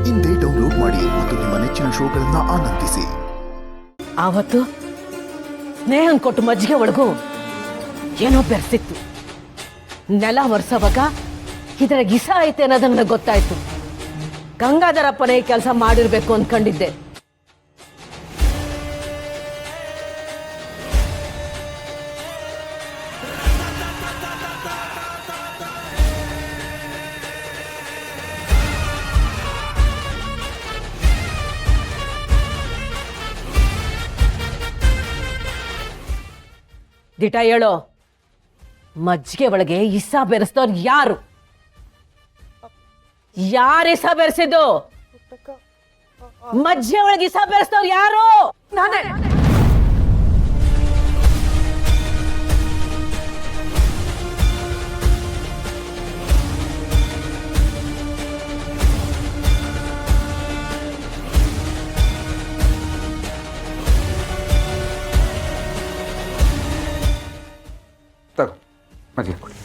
ಇಂದೇ ಡೌನ್ಲೋಡ್ ಮಾಡಿ ಮತ್ತು ನಿಮ್ಮ ನೆಚ್ಚಿನ ಶೋಗಳನ್ನ ಆನಂದಿಸಿ. ಆವತ್ತು ಸ್ನೇಹನ್ ಕೊಟ್ಟು ಮಜ್ಜಿಗೆ ಒಳಗೂ ಏನೋ ಬೆರೆಸಿತ್ತು. ನೆಲ ಒರೆಸೋವಾಗ ಇದರ ಗಿಸ ಐತೆ ಅನ್ನೋದು ನನಗೆ ಗೊತ್ತಾಯ್ತು. ಗಂಗಾಧರಪ್ಪನೇ ಈ ಕೆಲಸ ಮಾಡಿರ್ಬೇಕು ಅಂದ್ಕೊಂಡಿದ್ದೆ. ದಿಟ ಹೇಳೋ, ಮಜ್ಜಿಗೆ ಒಳಗೆ ಇಸ ಬೆರೆಸಿದವ್ರು ಯಾರು? ಯಾರು ಇಸ ಬೆರೆಸಿದ್ದು? ಮಜ್ಜಿಗೆ ಒಳಗೆ ಇಸ ಬೆರೆಸಿದವ್ರು ಯಾರು? ನಾನೇ. ತಗೋ ಮಜ್ಜಿಗೆ ಕೊಡಿ.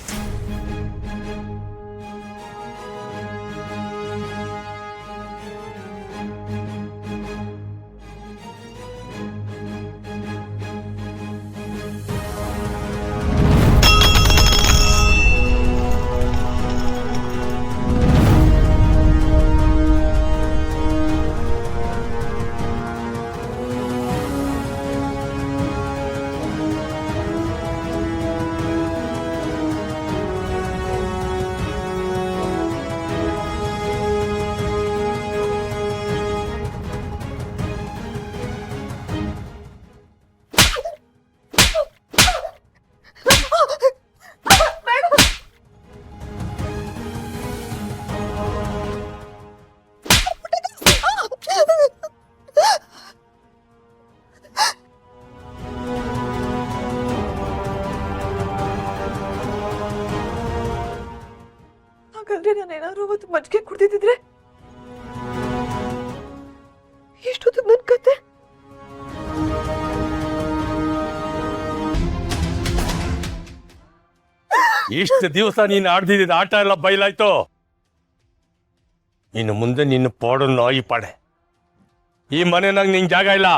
ಹಾಗಾದ್ರೆ ನಾನೇನಾದ್ರೂ ಅವತ್ತು ಮಜ್ಜಿಗೆ ಕುಡ್ದಿದ್ರೆ ಎಷ್ಟೊತ್ತು ನನ್ ಕತೆ. ಇಷ್ಟು ದಿವಸ ನೀನು ಆಡ್ದಿದ್ದ ಆಟ ಎಲ್ಲ ಬಯಲಾಯ್ತು. ಇನ್ನು ಮುಂದೆ ನಿನ್ನ ಪೋಡು ನಾಯಿ ಪಾಡೆ. ಈ ಮನೆನಾಗ ನಿಂಗೆ ಜಾಗ ಇಲ್ಲ.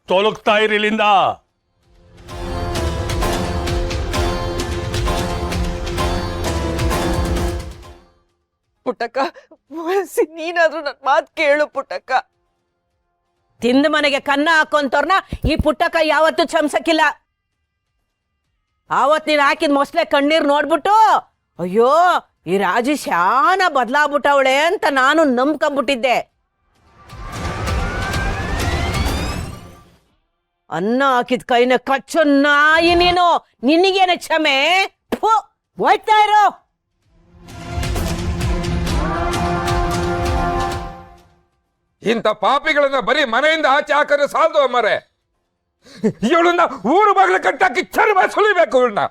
ತೊಲಗ್ತಾ ಇರಲಿಂದ. ಪುಟ್ಟಕ್ಕ, ನೀನಾದ್ರೂ ನನ್ ಮಾತ್ ಕೇಳು ಪುಟ್ಟಕ್ಕ. ತಿಂದ ಮನೆಗೆ ಕನ್ನ ಹಾಕೊಂತವ್ರನ್ನ ಈ ಪುಟ್ಟಕ್ಕ ಯಾವತ್ತೂ ಕ್ಷಮಿಸಕ್ಕಿಲ್ಲ. ಆವತ್ ನೀನ್ ಹಾಕಿದ ಮೊಸಳೆ ಕಣ್ಣೀರ್ ನೋಡ್ಬಿಟ್ಟು ಅಯ್ಯೋ ಈ ರಾಜಿ ಶಾನ ಬದಲಾಗ್ಬಿಟ್ಟವಳೆ ಅಂತ ನಾನು ನಂಬ್ಕೊಂಡ್ಬಿಟ್ಟಿದ್ದೆ. ಅನ್ನ ಹಾಕಿದ ಕೈನ ಕಚ್ಚು ನಾಯಿ ನೀನು. ನಿನಗೇನ ಕ್ಷಮೆ? ಹೋಯ್ತಾ ಇರೋ. ಇಂಥ ಪಾಪಿಗಳನ್ನ ಬರೀ ಮನೆಯಿಂದ ಆಚೆ ಹಾಕಿದ್ರೆ ಸಾಲದು ಅಮ್ಮರೆ. ಇವಳನ್ನ ಊರು ಬಾಗಿಲು ಕಟ್ಟಾಕಿ ಚರ್ಮ ಸುಲಿಬೇಕು ಇವಳನ್ನ.